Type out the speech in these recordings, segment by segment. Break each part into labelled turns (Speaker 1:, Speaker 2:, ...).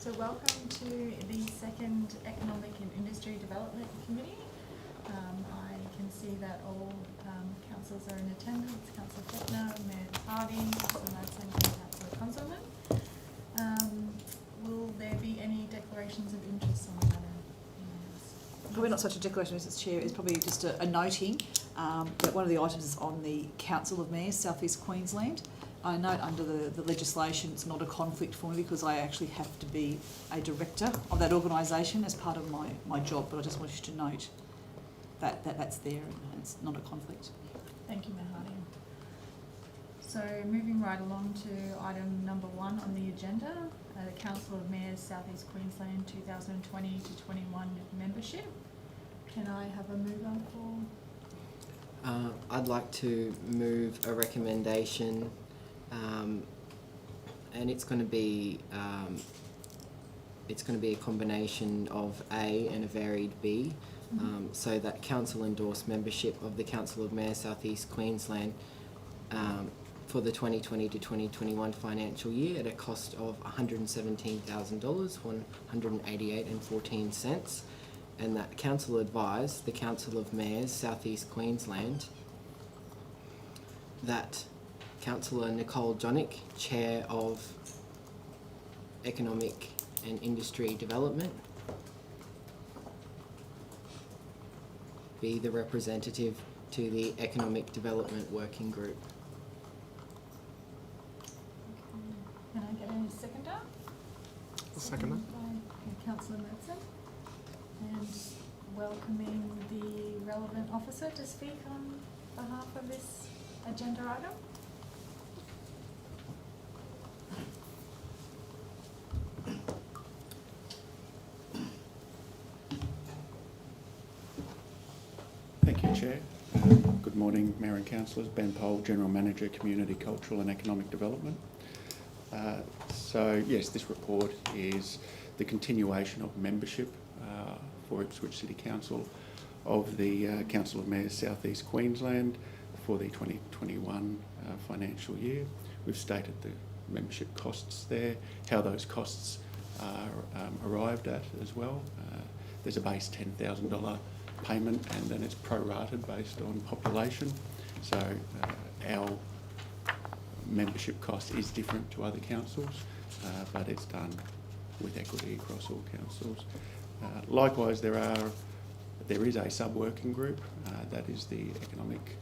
Speaker 1: So welcome to the second Economic and Industry Development Committee. I can see that all councillors are in attendance. Councillor Fettner, Mayor Harding, Councillor Madsen and Councillor Conzelman. Will there be any declarations of interest on the matter?
Speaker 2: Probably not such a declaration, Mrs Chair. It's probably just a noting that one of the items is on the Council of Mayors, South East Queensland. I note under the legislation it's not a conflict for me because I actually have to be a director of that organisation as part of my job, but I just want you to note that that's there and it's not a conflict.
Speaker 1: Thank you, Mayor Harding. So moving right along to item number 1 on the agenda, the Council of Mayors South East Queensland 2020 to 21 membership. Can I have a mover for?
Speaker 3: I'd like to move a recommendation, and it's going to be a combination of A and a varied B, so that council endorsed membership of the Council of Mayors South East Queensland for the 2020 to 2021 financial year at a cost of $117,000, $188.14, and that council advised the Council of Mayors South East Queensland that Councillor Nicole Jonick, Chair of Economic and Industry Development, be the representative to the Economic Development Working Group.
Speaker 1: Can I get a seconder?
Speaker 4: I'll second that.
Speaker 1: By Councillor Madsen. And welcoming the relevant officer to speak on behalf of this agenda item.
Speaker 4: Thank you, Chair. Good morning, Mayor and Councillors. Ben Pohl, General Manager, Community, Cultural and Economic Development. So, yes, this report is the continuation of membership for Ipswich City Council of the Council of Mayors South East Queensland for the 2021 financial year. We've stated the membership costs there, how those costs are arrived at as well. There's a base $10,000 payment and then it's prorated based on population. So our membership cost is different to other councils, but it's done with equity across all councils. Likewise, there is a sub-working group, that is the Economic,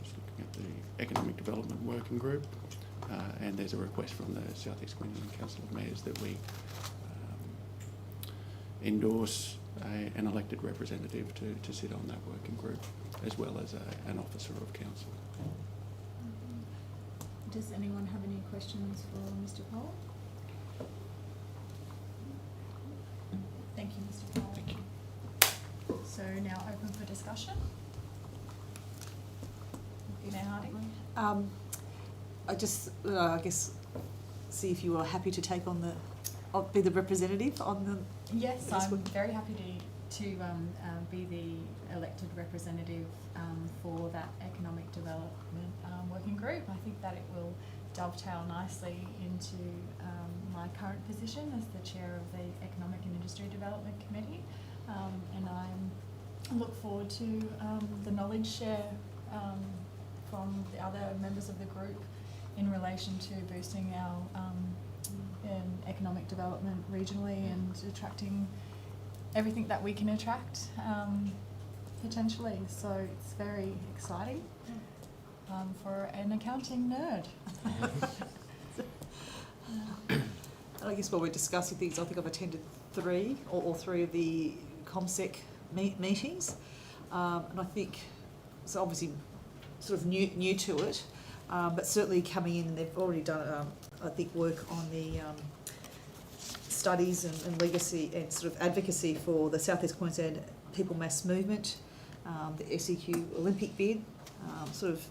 Speaker 4: just looking at the Economic Development Working Group, and there's a request from the South East Queensland Council of Mayors that we endorse an elected representative to sit on that working group, as well as an officer of council.
Speaker 1: Does anyone have any questions for Mr. Pohl? Thank you, Mr. Pohl.
Speaker 4: Thank you.
Speaker 1: So now open for discussion. Mayor Harding.
Speaker 2: I just, I guess, see if you are happy to take on be the representative on the.
Speaker 1: Yes, I'm very happy to be the elected representative for that economic development working group. I think that it will dovetail nicely into my current position as the chair of the Economic and Industry Development Committee, and I look forward to the knowledge share from the other members of the group in relation to boosting our economic development regionally and attracting everything that we can attract potentially. So it's very exciting for an accounting nerd.
Speaker 2: I guess while we're discussing things, I think I've attended all three of the ComSec meetings, and I think it's obviously sort of new to it, but certainly coming in, and they've already done I think work on the studies and legacy and sort of advocacy for the South East Queensland People Mass Movement, the SEQ Olympic bid, sort of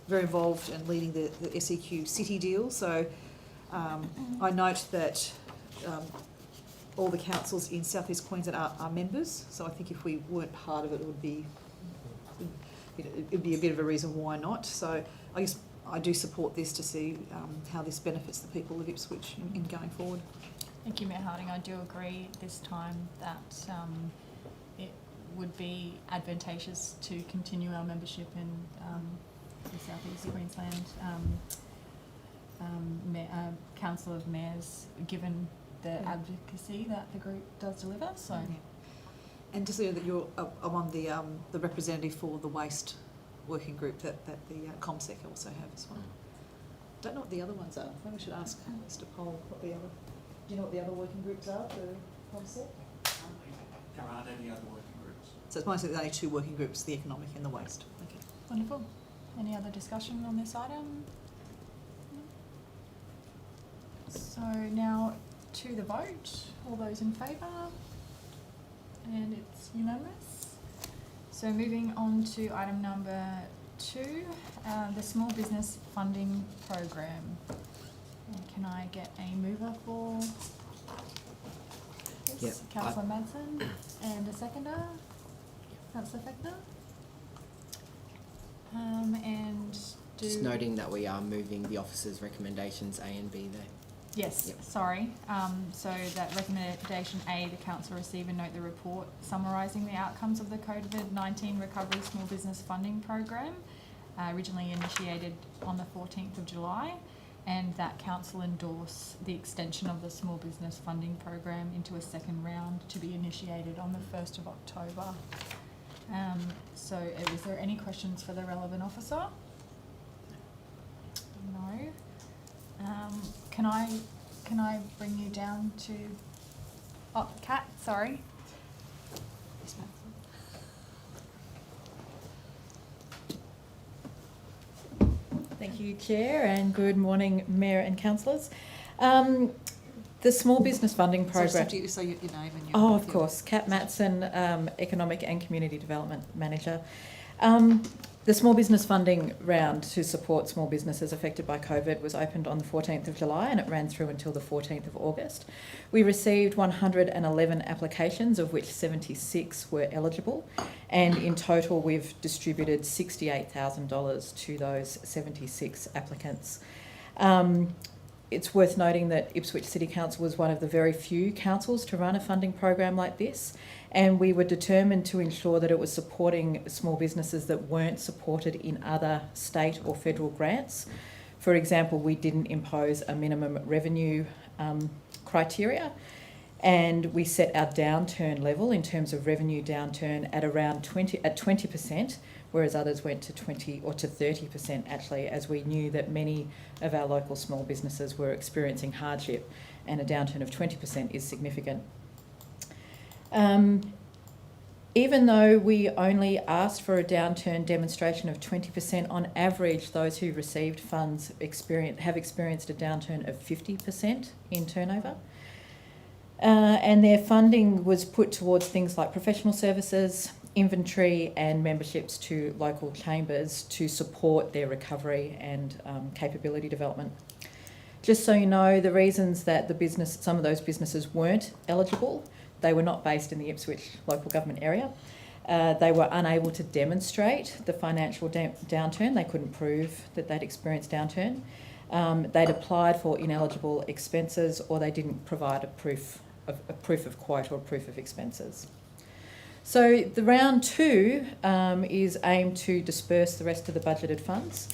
Speaker 2: very involved in leading the SEQ City deal. So I note that all the councils in South East Queensland are members, so I think if we weren't part of it, it would be, it'd be a bit of a reason why not. So I guess I do support this to see how this benefits the people of Ipswich in going forward.
Speaker 1: Thank you, Mayor Harding. I do agree this time that it would be advantageous to continue our membership in the South East Queensland Council of Mayors, given the advocacy that the group does deliver. So,
Speaker 2: and just so that you're, I'm on the representative for the waste working group that the ComSec also have as well. Don't know what the other ones are. Maybe we should ask Mr. Poll what the other. Do you know what the other working groups are for ComSec?
Speaker 5: There aren't any other working groups.
Speaker 2: So it's mostly the only two working groups: the economic and the waste. Okay.
Speaker 1: wonderful. Any other discussion on this item? No? So now to the vote. All those in favour? And it's unanimous. So moving on to item number 2, the Small Business Funding Program. And can I get a mover for this?
Speaker 3: Yep.
Speaker 1: Councillor Madsen, and a seconder? Councillor Fechner? And do...
Speaker 3: Just noting that we are moving the officers' recommendations A and B there.
Speaker 1: Yes,
Speaker 3: Yep.
Speaker 1: sorry. So that recommendation A, the council receive and note the report summarising the outcomes of the COVID-19 Recovery Small Business Funding Program, originally initiated on the 14th of July, and that council endorse the extension of the Small Business Funding Program into a second round to be initiated on the 1st of October. So is there any questions for the relevant officer? No. Can I bring you down to... Oh, Kat, sorry.
Speaker 2: Yes, ma'am.
Speaker 6: Thank you, Chair, and good morning, Mayor and councillors. The Small Business Funding
Speaker 2: So just
Speaker 6: Program.
Speaker 2: have to say your name and your...
Speaker 6: Oh, of course. Kat Matson, Economic and Community Development Manager. The Small Business Funding Round to support small businesses affected by COVID was opened on the 14th of July and it ran through until the 14th of August. We received 111 applications, of which 76 were eligible, and in total we've distributed $68,000 to those 76 applicants. It's worth noting that Ipswich City Council was one of the very few councils to run a funding program like this, and we were determined to ensure that it was supporting small businesses that weren't supported in other state or federal grants. For example, we didn't impose a minimum revenue criteria, and we set our downturn level in terms of revenue downturn at around 20%, whereas others went to 20 or to 30% actually, as we knew that many of our local small businesses were experiencing hardship, and a downturn of 20% is significant. Even though we only asked for a downturn demonstration of 20%, on average those who received funds have experienced a downturn of 50% in turnover. And their funding was put towards things like professional services, inventory and memberships to local chambers to support their recovery and capability development. Just so you know, the reasons that some of those businesses weren't eligible, they were not based in the Ipswich local government area. They were unable to demonstrate the financial downturn. They couldn't prove that they'd experienced downturn. They'd applied for ineligible expenses, or they didn't provide a proof of quote or proof of expenses. So the round 2 is aimed to disperse the rest of the budgeted funds.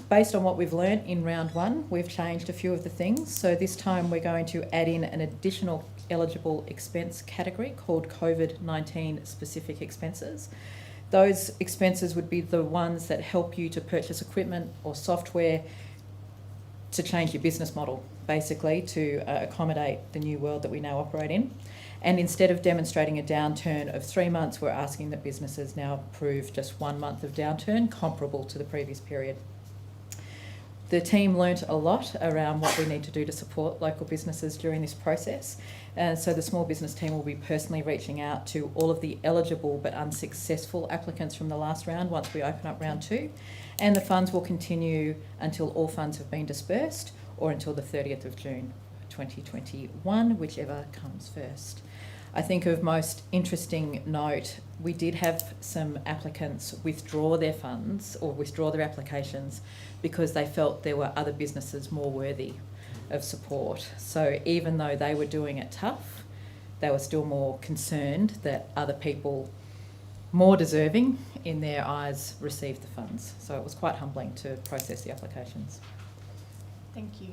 Speaker 6: Based on what we've learnt in round 1, we've changed a few of the things. So this time we're going to add in an additional eligible expense category called COVID-19 specific expenses. Those expenses would be the ones that help you to purchase equipment or software to change your business model, basically to accommodate the new world that we now operate in. And instead of demonstrating a downturn of 3 months, we're asking that businesses now prove just 1 month of downturn comparable to the previous period. The team learnt a lot around what we need to do to support local businesses during this process. So the small business team will be personally reaching out to all of the eligible but unsuccessful applicants from the last round once we open up round 2. And the funds will continue until all funds have been dispersed, or until the 30th of June 2021, whichever comes first. I think of most interesting note, we did have some applicants withdraw their funds or withdraw their applications because they felt there were other businesses more worthy of support. So even though they were doing it tough, they were still more concerned that other people more deserving in their eyes received the funds. So it was quite humbling to process the applications.
Speaker 1: Thank you.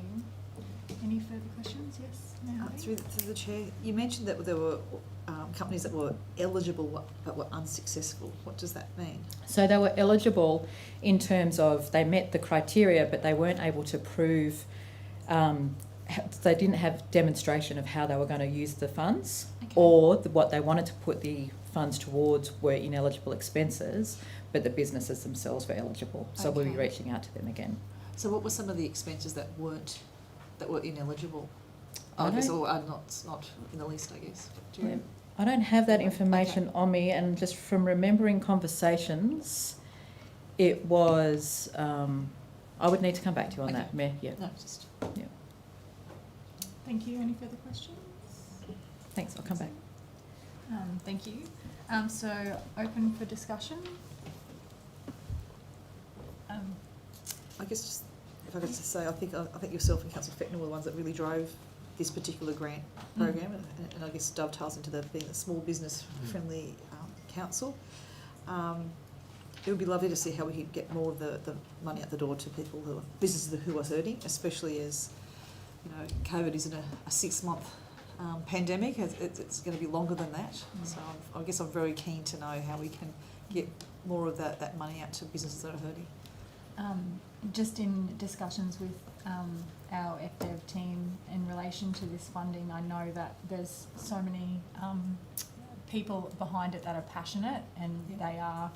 Speaker 1: Any further questions? Yes, Mayor Hardy?
Speaker 2: Through the chair, you mentioned that there were companies that were eligible but were unsuccessful. What does that mean?
Speaker 6: So they were eligible in terms of they met the criteria, but they weren't able to prove, they didn't have demonstration of how they were going to use the funds,
Speaker 1: Okay.
Speaker 6: or what they wanted to put the funds towards were ineligible expenses, but the businesses themselves were eligible. So we'll be
Speaker 2: Okay.
Speaker 6: reaching out to them again.
Speaker 2: So what were some of the expenses that were ineligible?
Speaker 6: I
Speaker 2: I guess,
Speaker 6: don't-
Speaker 2: or are not in the list, I guess. Do you-
Speaker 6: Yeah. I don't have that information on me, and just from remembering conversations, it was, I would need to come back to you on
Speaker 2: Okay.
Speaker 6: that, Mayor. Yeah,
Speaker 2: No, just
Speaker 6: yeah.
Speaker 1: Thank you. Any further questions?
Speaker 6: Thanks, I'll come back.
Speaker 1: Thank you. So open for discussion.
Speaker 2: I guess just, if I could just say, I think yourself and Councillor Fechner were the ones that really drove this particular grant program, and I guess dovetails into being a small business friendly council. It would be lovely to see how we could get more of the money out the door to businesses who are hurting, especially as COVID is in a 6-month pandemic. It's going to be longer than that. So I guess I'm very keen to know how we can get more of that money out to businesses that are hurting.
Speaker 1: Just in discussions with our FDev team in relation to this funding, I know that there's so many people behind it that are passionate, and they are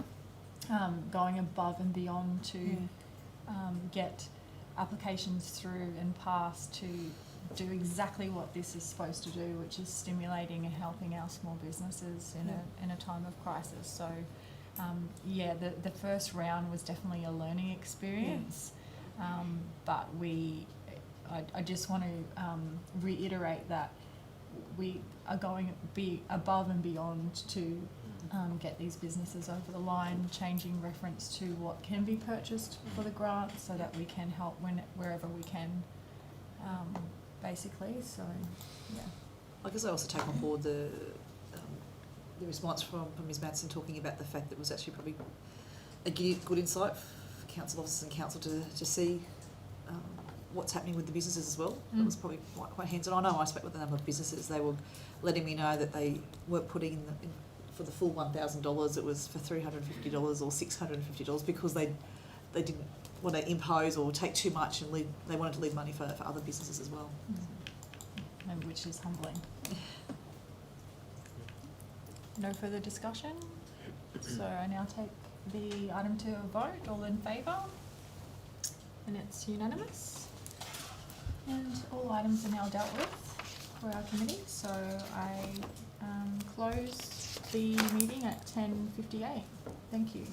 Speaker 1: going above and beyond to get applications through and passed to do exactly what this is supposed to do, which is stimulating and helping our small businesses in a time of crisis. So the first round was definitely a learning experience, but I just want to reiterate that we are going to be above and beyond to get these businesses over the line, changing reference to what can be purchased for the grant so that we can help wherever we can, basically. So, yeah.
Speaker 2: I guess I also take on board the response from Ms Madsen talking about the fact that it was actually probably a good insight for council officers and council to see what's happening with the businesses as well. It was probably quite hands-on. I know I spoke with a number of businesses. They were letting me know that they weren't putting in for the full $1,000. It was for $350 or $650 because they didn't want to impose or take too much, and they wanted to leave money for other businesses as well.
Speaker 1: And which is humbling. No further discussion. So I now take the item to a vote. All in favour? And it's unanimous. And all items are now dealt with for our committee. So I close the meeting at 10:58. Thank you.